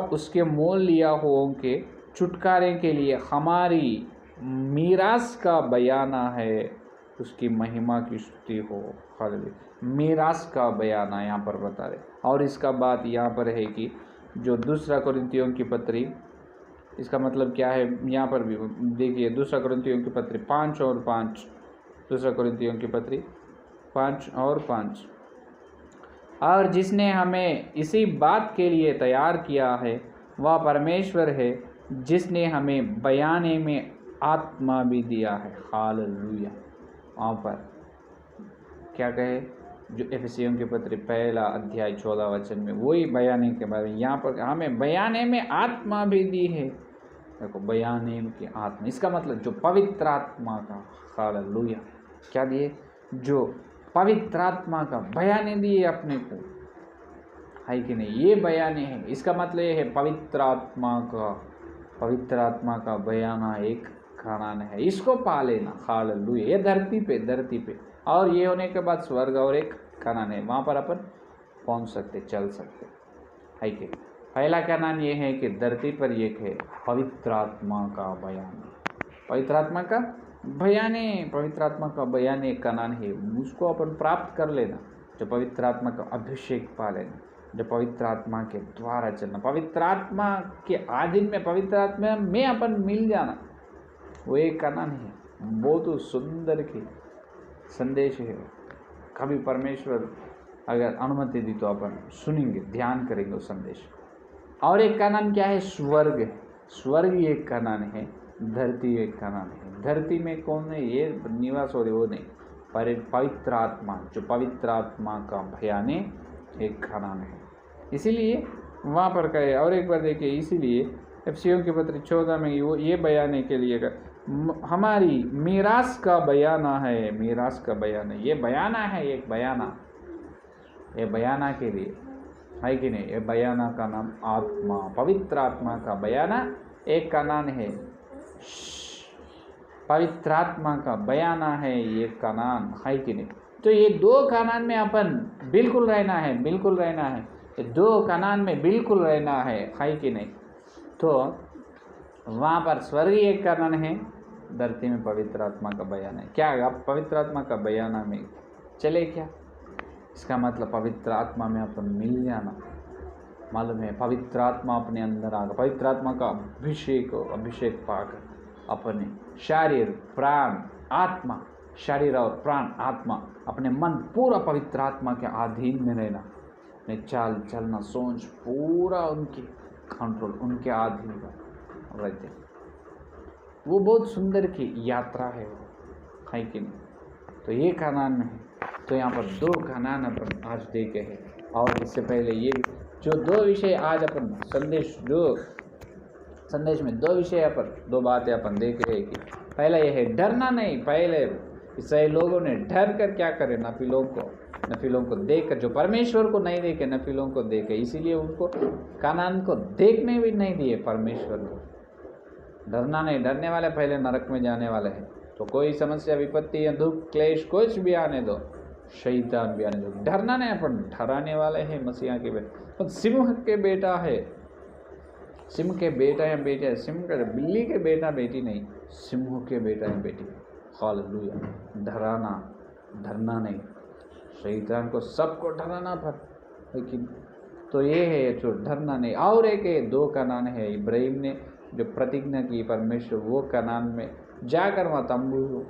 उसके मोल लिया हुओं के छुटकारे के लिए हमारी मीरास का बयाना है, उसकी महिमा की स्तुति हो। हालेलुया, मीरास का बयाना यहाँ पर बता रहे। और इसका बात यहाँ पर है कि जो दूसरा कोरिन्थियों की पत्री, इसका मतलब क्या है यहाँ पर भी देखिए, दूसरा कोरिन्थियों की पत्री 5 और 5, दूसरा कोरिन्थियों की पत्री 5 और 5, और जिसने हमें इसी बात के लिए तैयार किया है वह परमेश्वर है, जिसने हमें बयाने में आत्मा भी दिया है। हालेलुया। वहाँ पर क्या कहे, जो इफिसियों की पत्री पहला अध्याय 14 वचन में वही बयाने के बारे में, यहाँ पर हमें बयाने में आत्मा भी दी है। देखो, बयाने की आत्मा, इसका मतलब जो पवित्र आत्मा का, हालेलुया, क्या दिए, जो पवित्र आत्मा का बयाने दिए अपने को, है कि नहीं। ये बयाने हैं, इसका मतलब ये है पवित्र आत्मा का बयाना एक कानान है, इसको पा लेना। हालेलुया, ये धरती पे और ये होने के बाद स्वर्ग और एक कानान है, वहाँ पर अपन पहुँच सकते, चल सकते, है कि। पहला कानान ये है कि धरती पर एक है पवित्र आत्मा का बयान, पवित्र आत्मा का बयान एक कानान है, उसको अपन प्राप्त कर लेना, जो पवित्र आत्मा का अभिषेक पा लेना, जो पवित्र आत्मा के द्वारा चलना, पवित्र आत्मा के अधीन में, पवित्र आत्मा में अपन मिल जाना, वो एक कनान है। बहुत सुंदर की संदेश है। कभी परमेश्वर अगर अनुमति दी तो अपन सुनेंगे, ध्यान करेंगे उस संदेश। और एक कनान क्या है? स्वर्ग है। स्वर्ग एक कनान है, धरती एक कनान है। धरती में कौन है? ये निवास हो रहे वो नहीं, पर पवित्र आत्मा, जो पवित्र आत्मा का भयाने एक कनान है। इसीलिए वहाँ पर कहे। और एक बार देखिए, इसीलिए एफिसियों के पत्र 14 में वो ये बयाने के लिए हमारी मीरास का बयाना है, मीरास का बयाना, ये बयाना है, एक बयाना, ये बयाना के लिए है कि नहीं? ये बयाना का नाम आत्मा, पवित्र आत्मा का बयाना एक का नाम है। पवित्र आत्मा का बयाना है ये कनान, है कि नहीं? तो ये दो कनान में अपन बिल्कुल रहना है, बिल्कुल रहना है। ये दो कनान में बिल्कुल रहना है कि नहीं? तो वहाँ पर स्वर्गीय एक कनान है, धरती में पवित्र आत्मा का बयान है। क्या आप पवित्र आत्मा का बयाना में चले क्या? इसका मतलब पवित्र आत्मा में अपन मिल जाना। मालूम है, पवित्र आत्मा अपने अंदर आ गया, पवित्र आत्मा का अभिषेक पाकर अपने शरीर, प्राण, आत्मा, शरीर और प्राण, आत्मा, अपने मन पूरा पवित्र आत्मा के अधीन में रहना, अपने चाल चलना, सोच पूरा उनकी कंट्रोल, उनके अधीन रहते। वो बहुत सुंदर की यात्रा है कि नहीं? तो ये कनान में है। तो यहाँ पर दो कनान अपन आज देखे हैं। और इससे पहले ये जो दो विषय आज अपन संदेश में दो विषय अपन, दो बातें अपन देख रहे हैं कि पहला ये है डरना नहीं। पहले इसराइल लोगों ने डर कर क्या करे? नफिलों को देखकर, जो परमेश्वर को नहीं देखे, नफिलों को देखे, इसीलिए उनको कनान को देखने भी नहीं दिए परमेश्वर को। डरना नहीं, डरने वाले पहले नरक में जाने वाले हैं। तो कोई समस्या, विपत्ति या दुख, क्लेश कुछ भी आने दो, शैतान भी आने दो, डरना नहीं। अपन डराने वाले हैं मसीहा के बेटे, तो सिंह के बेटा है, सिंह के बेटा या बेटे, सिंह का बिल्ली के बेटा बेटी नहीं, सिंह के बेटा या बेटी। हालेलुया। डरना नहीं, शैतान को सबको डराना पर, लेकिन तो ये है जो डरना नहीं। और एक है दो कनान है। इब्राहिम ने जो प्रतिज्ञा की परमेश्वर, वो कनान में जाकर वहाँ तंबू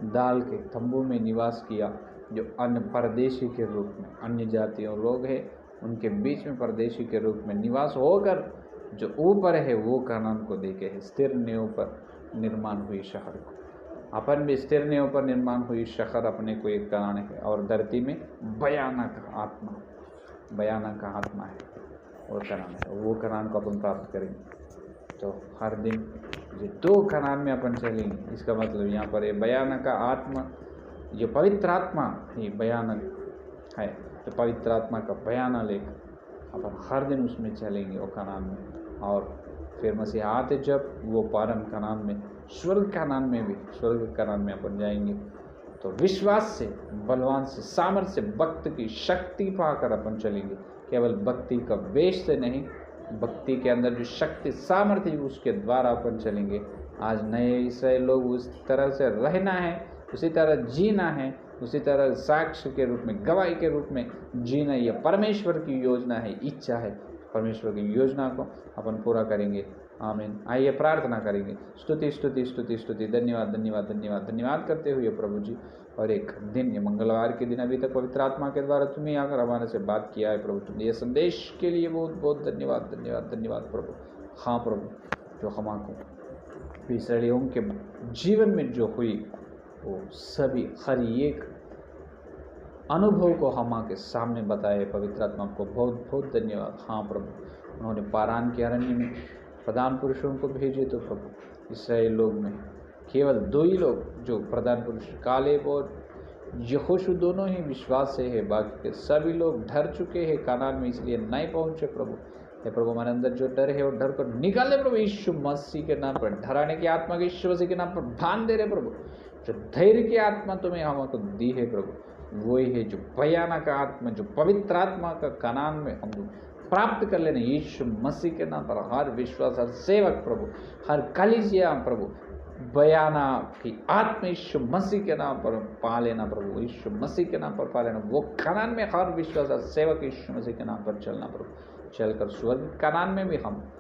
डाल के तंबू में निवास किया, जो अन्य परदेशी के रूप में, अन्य जातियों लोग हैं उनके बीच में परदेशी के रूप में निवास होकर जो ऊपर है वो कनान को देखे है, स्थिर नींव पर निर्माण हुई शहर को। अपन भी स्थिर नींव पर निर्माण हुई शहर अपने को एक कनान है। और धरती में बयाना का आत्मा है, वो कनान है। वो कनान को अपन प्राप्त करेंगे। तो हर दिन ये दो कनान में अपन चलेंगे। इसका मतलब यहाँ पर ये बयाना का आत्मा, जो पवित्र आत्मा ही बयानक है, तो पवित्र आत्मा का बयाना लेकर अपन हर दिन उसमें चलेंगे, वो कनान में। और फिर मसीह आते जब वो परम कनान में, स्वर्ग कनान में भी, स्वर्ग कनान में अपन जाएंगे, तो विश्वास से, बलवान से, सामर्थ्य से, भक्ति की शक्ति पाकर अपन चलेंगे। केवल भक्ति का वेश से नहीं, भक्ति के अंदर जो शक्ति, सामर्थ्य, उसके द्वारा अपन चलेंगे। आज नए इसराइल लोग उस तरह से रहना है, उसी तरह जीना है, उसी तरह साक्ष्य के रूप में, गवाही के रूप में जीना। यह परमेश्वर की योजना है, इच्छा है। परमेश्वर की योजना को अपन पूरा करेंगे। आमीन। आइए प्रार्थना करेंगे। स्तुति स्तुति स्तुति स्तुति, धन्यवाद धन्यवाद धन्यवाद धन्यवाद करते हुए प्रभु जी। और एक दिन, ये मंगलवार के दिन, अभी तक पवित्र आत्मा के द्वारा तुम्हें आकर हमारे से बात किया है प्रभु। तुमने ये संदेश के लिए बहुत बहुत धन्यवाद धन्यवाद धन्यवाद प्रभु। हाँ प्रभु, जो हमको इसराइलियों के जीवन में जो हुई, वो सभी हर एक अनुभव को हम के सामने बताए। पवित्र आत्मा को बहुत बहुत धन्यवाद। हाँ प्रभु, उन्होंने पारान के अरण्य में प्रधान पुरुषों को भेजे, तो प्रभु इसराइल लोग में केवल दो ही लोग जो प्रधान पुरुष, कालेब और यहोशू, दोनों ही विश्वास से है। बाकी के सभी लोग डर चुके हैं कनान में, इसलिए नहीं पहुँचे प्रभु। हे प्रभु, हमारे अंदर जो डर है वो डर को निकाले प्रभु, यीशु मसीह के नाम पर। डराने की आत्मा को यीशु मसीह के नाम पर बांध दे रहे प्रभु। जो धैर्य की आत्मा तुम्हें हमको दी है प्रभु, वही है जो बयाना का आत्मा, जो पवित्र आत्मा का कनान में हम प्राप्त कर लेने, यीशु मसीह के नाम पर। हर विश्वास, हर सेवक प्रभु, हर कलीसिया प्रभु, बयाना कि आत्मा यीशु मसीह के नाम पर पा लेना प्रभु, यीशु मसीह के नाम पर पा लेना। वो कनान में हर विश्वास सेवक यीशु मसीह के नाम पर चलना प्रभु, चलकर स्वर्ग कनान में भी हम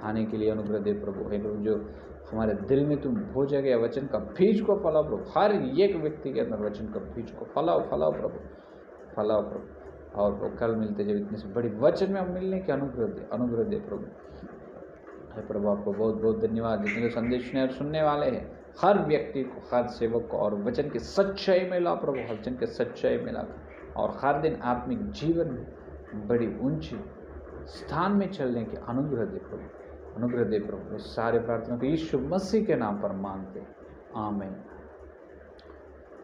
आने के लिए अनुग्रह दे प्रभु। हे प्रभु, जो हमारे दिल में तुम भो जगह वचन का बीज को फैलाओ प्रभु, हर एक व्यक्ति के अंदर वचन का बीज को फैलाओ प्रभु, फैलाओ प्रभु। और वो कल मिलते जब इतनी से बड़ी वचन में हम मिलने के अनुग्रह दे प्रभु। हे प्रभु, आपको बहुत बहुत धन्यवाद। जितने संदेश सुनने वाले हैं हर व्यक्ति को, हर सेवक को और वचन की सच्चाई में ला प्रभु, वचन के सच्चाई में ला, और हर दिन आत्मिक जीवन में बड़ी ऊंची स्थान में चलने के अनुग्रह दे प्रभु, अनुग्रह दे प्रभु। इस सारे प्रार्थना को यीशु मसीह के नाम पर मांगते, आमीन।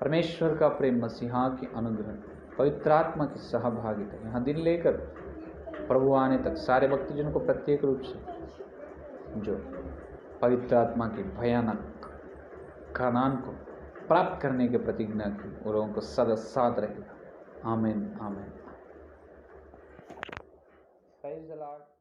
परमेश्वर का प्रेम, मसीहा की अनुग्रह, पवित्र आत्मा की सहभागिता यहाँ दिन लेकर प्रभु आने तक सारे भक्तजनों को प्रत्येक रूप से जो पवित्र आत्मा की भयानक कनान को प्राप्त करने के प्रतिज्ञा की, उन लोगों को सदा साथ रहेगा। आमीन, आमीन। Praise the Lord.